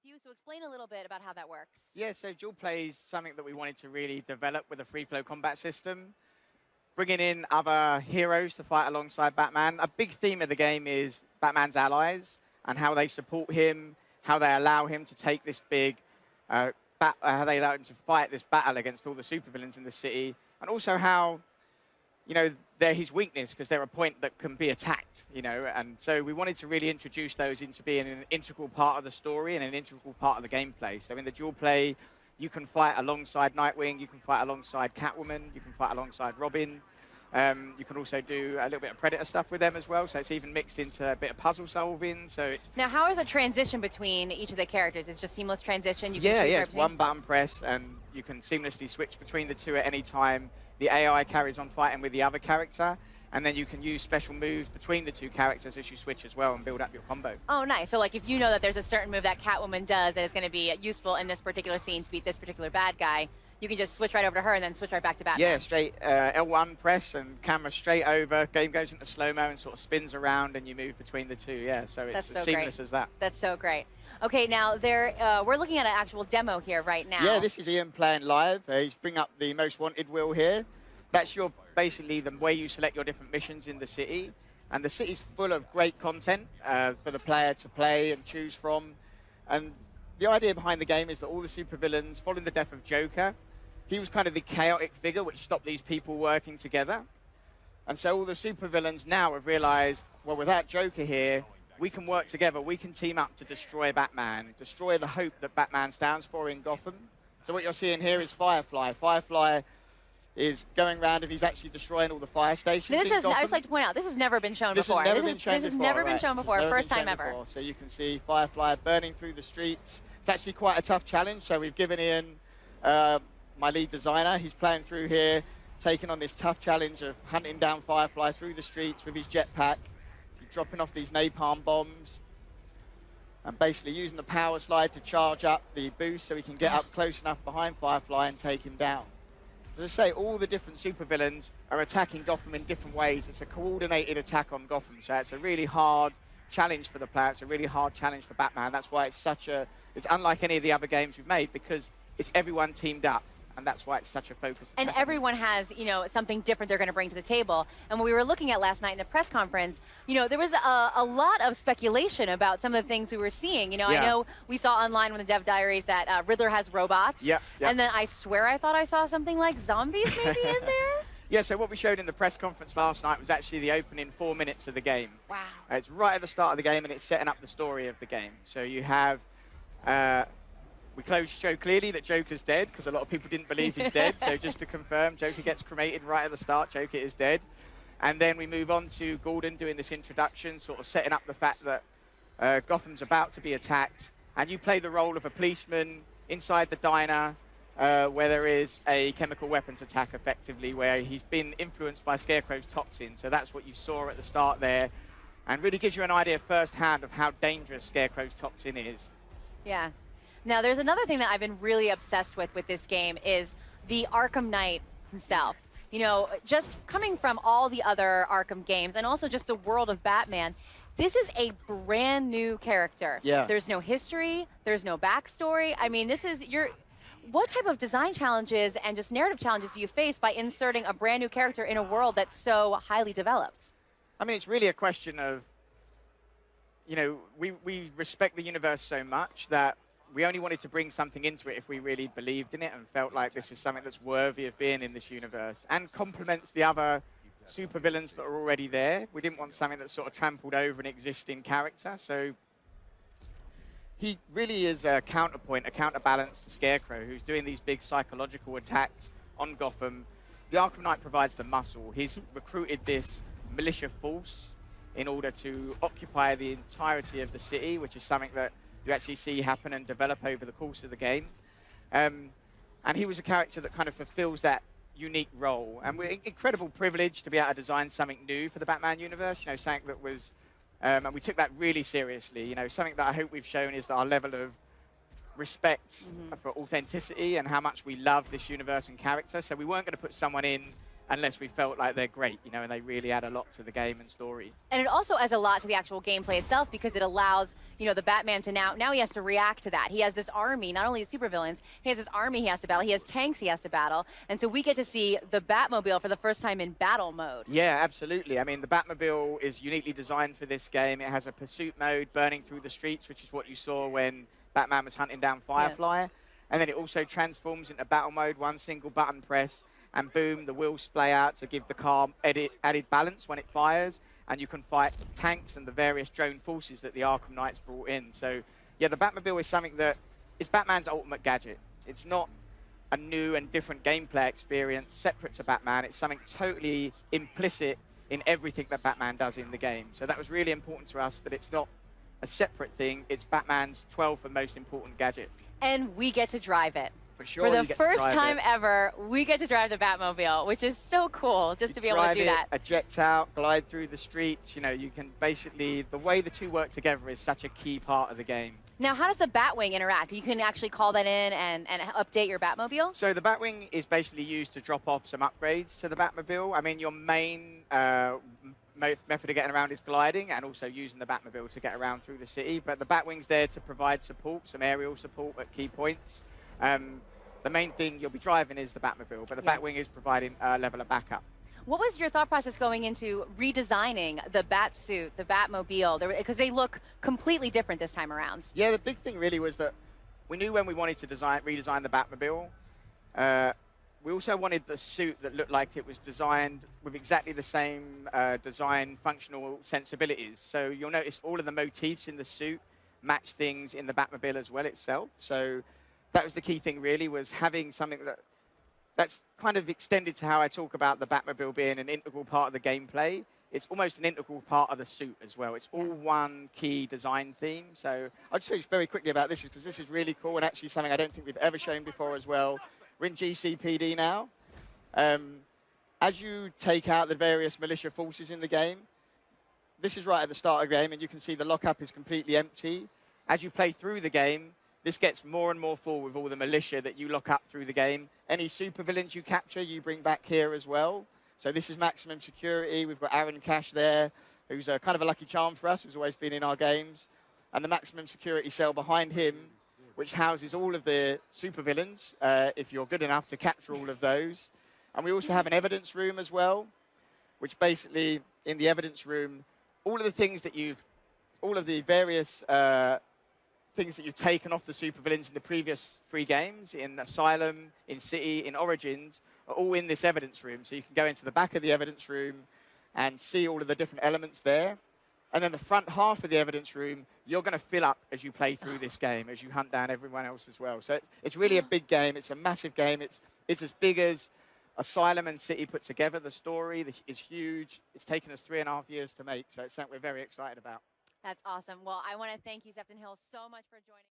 with you. So explain a little bit about how that works. Yeah, so dual play is something that we wanted to really develop with a free flow combat system, bringing in other heroes to fight alongside Batman. A big theme of the game is Batman's allies and how they support him, how they allow him to take this big, how they allow him to fight this battle against all the supervillains in the city, and also how, they're his weakness because they're a point that can be attacked, and so we wanted to really introduce those into being an integral part of the story and an integral part of the gameplay. So in the dual play, you can fight alongside Nightwing, you can fight alongside Catwoman, you can fight alongside Robin. You can also do a little bit of Predator stuff with them as well, so it's even mixed into a bit of puzzle solving. So it's now, how is the transition between each of the characters? It's just seamless transition. You yeah, can it's one button press, and you can seamlessly switch between the two at any time. The AI carries on fighting with the other character, and then you can use special moves between the two characters as you switch as well and build up your combo. Oh, nice. So, like, if you know that there's a certain move that Catwoman does that is going to be useful in this particular scene to beat this particular bad guy, you can just switch right over to her and then switch right back to Batman. Yeah, straight L1 press and camera straight over. Game goes into slow-mo and sort of spins around, and you move between the two. Yeah, so it's as seamless as that. That's so great. Okay, now we're looking at an actual demo here right now. Yeah, this is Ian playing live. He's bring up the most wanted wheel here. That's basically the way you select your different missions in the city. And the city's full of great content for the player to play and choose from. And the idea behind the game is that all the supervillains, following the death of Joker, he was kind of the chaotic figure which stopped these people working together. And so all the supervillains now have realized, well, without Joker here, we can work together. We can team up to destroy Batman, destroy the hope that Batman stands for in Gotham. So what you're seeing here is Firefly. Firefly is going around and he's actually destroying all the fire stations. I just like to point out, this has never been shown before. This has never been shown before. First time ever. So you can see Firefly burning through the streets. It's actually quite a tough challenge. So we've given Ian, my lead designer, he's playing through here, taking on this tough challenge of hunting down Firefly through the streets with his jetpack, dropping off these napalm bombs, and basically using the power slide to charge up the boost so he can get up close enough behind Firefly and take him down. As I say, all the different supervillains are attacking Gotham in different ways. It's a coordinated attack on Gotham, so it's a really hard challenge for the player. It's a really hard challenge for Batman. That's why it's unlike any of the other games we've made, because it's everyone teamed up. And that's why it's such a focus. And everyone has, something different they're going to bring to the table. And what we were looking at last night in the press conference, there was a lot of speculation about some of the things we were seeing. I know we saw online in the dev diaries that Riddler has robots. Yeah. And then I swear I thought I saw something like zombies maybe in there. Yeah, so what we showed in the press conference last night was actually the opening 4 minutes of the game. Wow. It's right at the start of the game, and it's setting up the story of the game. So you have... we show clearly that Joker's dead, because a lot of people didn't believe he's dead. So just to confirm, Joker gets cremated right at the start. Joker is dead. And then we move on to Gordon doing this introduction, sort of setting up the fact that Gotham's about to be attacked. And you play the role of a policeman inside the diner where there is a chemical weapons attack, effectively, where he's been influenced by Scarecrow's toxin. So that's what you saw at the start there. And really gives you an idea firsthand of how dangerous Scarecrow's toxin is. Yeah. Now, there's another thing that I've been really obsessed with this game is the Arkham Knight himself. Just coming from all the other Arkham games and also just the world of Batman, this is a brand new character. Yeah. There's no history. There's no backstory. I mean, what type of design challenges and just narrative challenges do you face by inserting a brand new character in a world that's so highly developed? I mean, it's really a question of, we respect the universe so much that we only wanted to bring something into it if we really believed in it and felt like this is something that's worthy of being in this universe and complements the other supervillains that are already there. We didn't want something that sort of trampled over an existing character. So he really is a counterpoint, a counterbalance to Scarecrow, who's doing these big psychological attacks on Gotham. The Arkham Knight provides the muscle. He's recruited this militia force in order to occupy the entirety of the city, which is something that you actually see happen and develop over the course of the game. And he was a character that kind of fulfills that unique role. And we're incredible privilege to be able to design something new for the Batman universe, something that was, and we took that really seriously. Something that I hope we've shown is our level of respect for authenticity and how much we love this universe and character. So we weren't going to put someone in unless we felt like they're great, you know, and they really add a lot to the game and story. And it also adds a lot to the actual gameplay itself because it allows, you know, the Batman to now he has to react to that. He has this army, not only supervillains, he has this army he has to battle, he has tanks he has to battle, and so we get to see the Batmobile for the first time in battle mode. Yeah, absolutely. I mean, the Batmobile is uniquely designed for this game. It has a pursuit mode, burning through the streets, which is what you saw when Batman was hunting down Firefly. Yeah. And then it also transforms into battle mode, one single button press, and boom, the wheels splay out to give the car added balance when it fires, and you can fight tanks and the various drone forces that the Arkham Knights brought in. So, yeah, the Batmobile is something that is Batman's ultimate gadget. It's not a new and different gameplay experience separate to Batman. It's something totally implicit in everything that Batman does in the game. So that was really important to us, that it's not a separate thing. It's Batman's 12th and most important gadget. And we get to drive it. For sure. For the first time ever, we get to drive the Batmobile, which is so cool just to be able to do that. Eject out, glide through the streets. You know, you can basically, the way the two work together is such a key part of the game. Now, how does the Batwing interact? You can actually call that in and update your Batmobile? So the Batwing is basically used to drop off some upgrades to the Batmobile. I mean, your main method of getting around is gliding and also using the Batmobile to get around through the city. But the Batwing's there to provide support, some aerial support at key points. The main thing you'll be driving is the Batmobile, but the Batwing is providing a level of backup. What was your thought process going into redesigning the Batsuit, the Batmobile? Because they look completely different this time around. Yeah, the big thing really was that we knew when we wanted to redesign the Batmobile, we also wanted the suit that looked like it was designed with exactly the same design functional sensibilities. So you'll notice all of the motifs in the suit match things in the Batmobile as well itself. So that was the key thing really, was having something that's kind of extended to how I talk about the Batmobile being an integral part of the gameplay. It's almost an integral part of the suit as well. It's all one key design theme. So I'll just tell you very quickly about this, because this is really cool and actually something I don't think we've ever shown before as well. We're in GCPD now. As you take out the various militia forces in the game, this is right at the start of the game, and you can see the lockup is completely empty. As you play through the game, this gets more and more full with all the militia that you lock up through the game. Any supervillains you capture, you bring back here as well. So this is maximum security. We've got Aaron Cash there, who's kind of a lucky charm for us, who's always been in our games. And the maximum security cell behind him, which houses all of the supervillains, if you're good enough to capture all of those. And we also have an evidence room as well, which basically, in the evidence room, all of the things that all of the various things that you've taken off the supervillains in the previous 3 games, in Asylum, in City, in Origins, are all in this evidence room. So you can go into the back of the evidence room and see all of the different elements there. And then the front half of the evidence room, you're going to fill up as you play through this game, as you hunt down everyone else as well. So it's really a big game. It's a massive game. It's as big as Asylum and City put together. The story is huge. It's taken us 3.5 years to make, so it's something we're very excited about. That's awesome. Well, I want to thank you, Sefton Hill, so much for joining.